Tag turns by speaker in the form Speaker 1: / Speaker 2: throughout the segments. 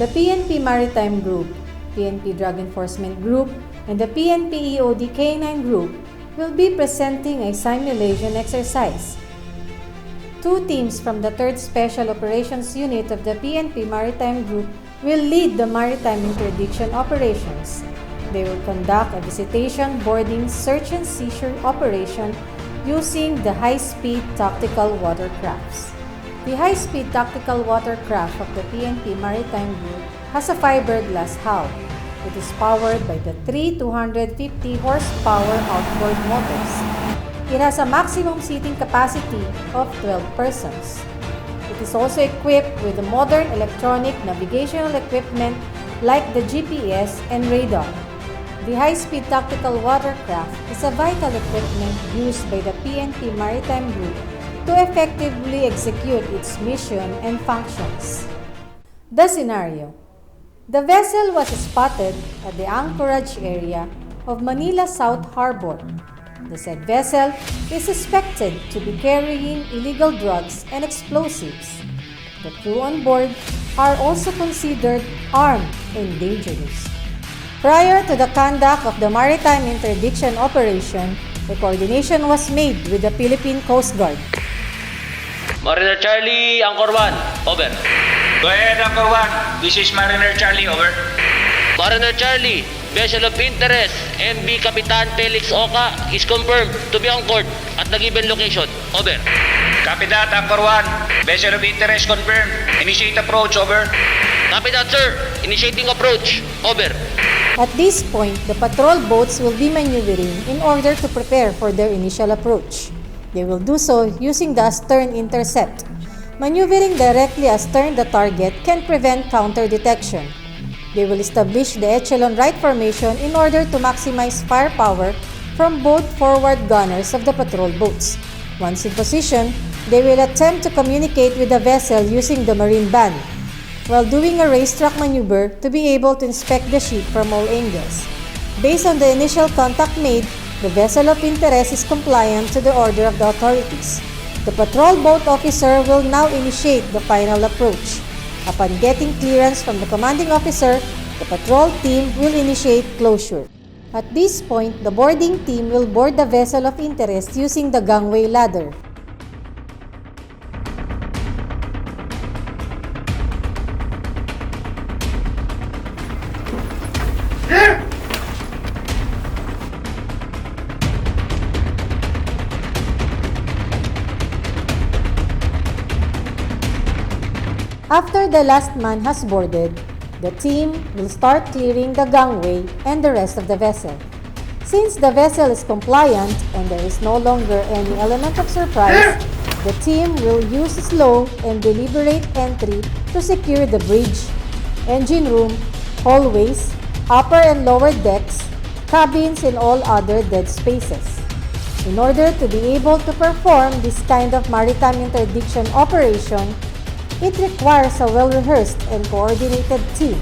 Speaker 1: The PNP Maritime Group, PNP Drug Enforcement Group, and the PNP EOD K9 Group will be presenting a simulation exercise. Two teams from the 3rd Special Operations Unit of the PNP Maritime Group will lead the maritime interdiction operations. They will conduct a visitation, boarding, search and seizure operation using the high-speed tactical watercrafts. The high-speed tactical watercraft of the PNP Maritime Group has a fiberglass hull. It is powered by the 3 250 horsepower outboard motors. It has a maximum seating capacity of 12 persons. It is also equipped with a modern electronic navigational equipment like the GPS and radar. The high-speed tactical watercraft is a vital equipment used by the PNP Maritime Group to effectively execute its mission and functions. The scenario: the vessel was spotted at the anchorage area of Manila South Harbor. The said vessel is suspected to be carrying illegal drugs and explosives. The crew on board are also considered armed and dangerous. Prior to the conduct of the maritime interdiction operation, a coordination was made with the Philippine Coast Guard.
Speaker 2: Mariner Charlie, Anchor 1, over.
Speaker 3: Go ahead, Anchor 1. This is Mariner Charlie, over.
Speaker 2: Mariner Charlie, vessel of interest, MV Kapitan Felix Oka is confirmed to be anchored at the given location, over.
Speaker 3: Copy that, Anchor 1. Vessel of interest confirmed. Initiate approach, over.
Speaker 2: Copy that, sir. Initiating approach, over.
Speaker 1: At this point, the patrol boats will be maneuvering in order to prepare for their initial approach. They will do so using the astern intercept. Maneuvering directly astern the target can prevent counter-detection. They will establish the echelon right formation in order to maximize firepower from both forward gunners of the patrol boats. Once in position, they will attempt to communicate with the vessel using the marine band, while doing a racetrack maneuver to be able to inspect the ship from all angles. Based on the initial contact made, the vessel of interest is compliant to the order of the authorities. The patrol boat officer will now initiate the final approach. Upon getting clearance from the commanding officer, the patrol team will initiate closure. At this point, the boarding team will board the vessel of interest using the gangway ladder. After the last man has boarded, the team will start clearing the gangway and the rest of the vessel. Since the vessel is compliant and there is no longer any element of surprise, the team will use slow and deliberate entry to secure the bridge, engine room, hallways, upper and lower decks, cabins, and all other dead spaces. In order to be able to perform this kind of maritime interdiction operation, it requires a well-rehearsed and coordinated team.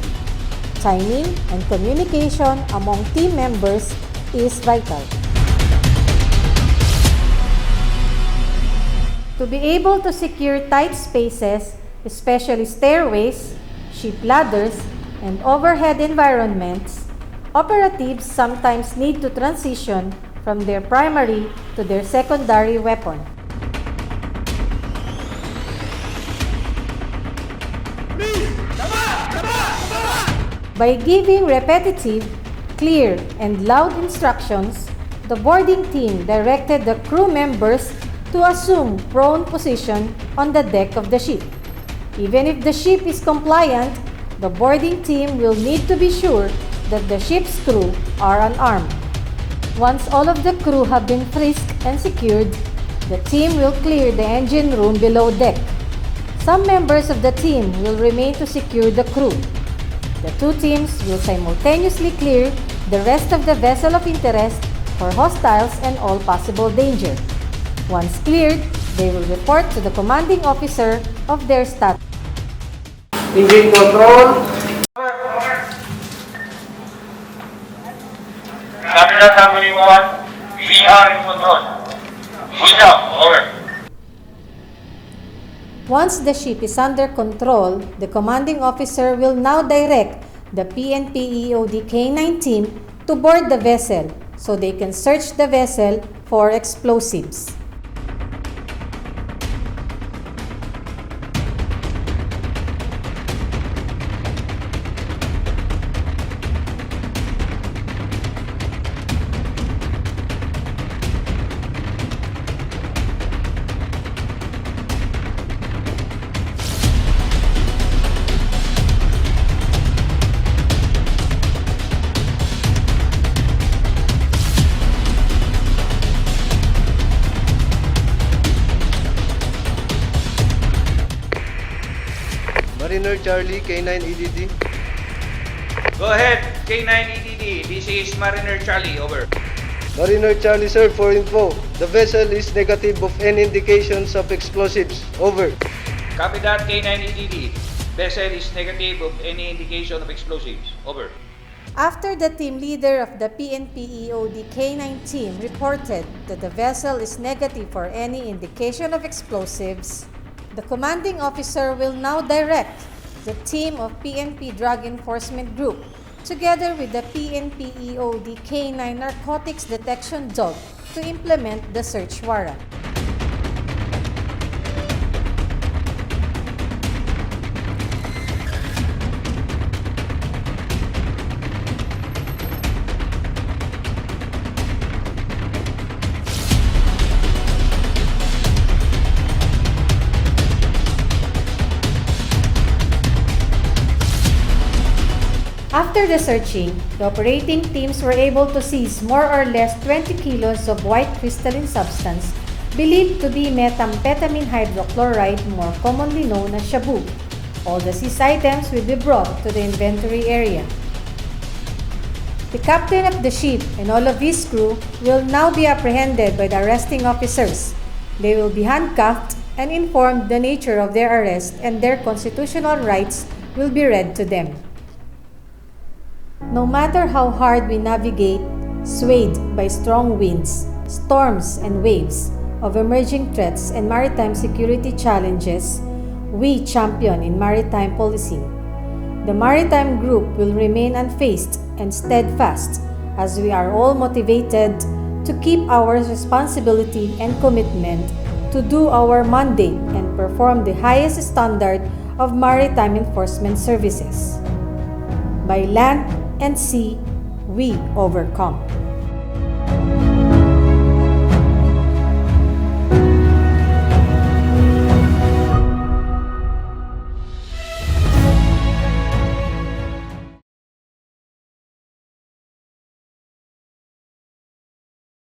Speaker 1: Timing and communication among team members is vital. To be able to secure tight spaces, especially stairways, ship ladders, and overhead environments, operatives sometimes need to transition from their primary to their secondary weapon. By giving repetitive, clear, and loud instructions, the boarding team directed the crew members to assume prone position on the deck of the ship. Even if the ship is compliant, the boarding team will need to be sure that the ship's crew are unarmed. Once all of the crew have been frisked and secured, the team will clear the engine room below deck. Some members of the team will remain to secure the crew. The two teams will simultaneously clear the rest of the vessel of interest for hostiles and all possible danger. Once cleared, they will report to the commanding officer of their status.
Speaker 4: Engine control.
Speaker 3: Capital Summary 1, we are in control. Push out, over.
Speaker 1: Once the ship is under control, the commanding officer will now direct the PNP EOD K9 team to board the vessel so they can search the vessel for explosives.
Speaker 5: Mariner Charlie, K9 EDD.
Speaker 3: Go ahead, K9 EDD. This is Mariner Charlie, over.
Speaker 5: Mariner Charlie, sir, for info. The vessel is negative of any indications of explosives. Over.
Speaker 3: Copy that, K9 EDD. Vessel is negative of any indication of explosives, over.
Speaker 1: After the team leader of the PNP EOD K9 team reported that the vessel is negative for any indication of explosives, the commanding officer will now direct the team of PNP Drug Enforcement Group together with the PNP EOD K9 Narcotics Detection Dog to implement the search warrant. After the searching, the operating teams were able to seize more or less 20 kilos of white crystalline substance believed to be methamphetamine hydrochloride, more commonly known as shabu. All the seized items will be brought to the inventory area. The captain of the ship and all of his crew will now be apprehended by the arresting officers. They will be handcuffed and informed the nature of their arrest, and their constitutional rights will be read to them. No matter how hard we navigate, swayed by strong winds, storms, and waves of emerging threats and maritime security challenges, we champion in maritime policing. The Maritime Group will remain unfazed and steadfast as we are all motivated to keep our responsibility and commitment to do our mandate and perform the highest standard of maritime enforcement services. By land and sea, we overcome.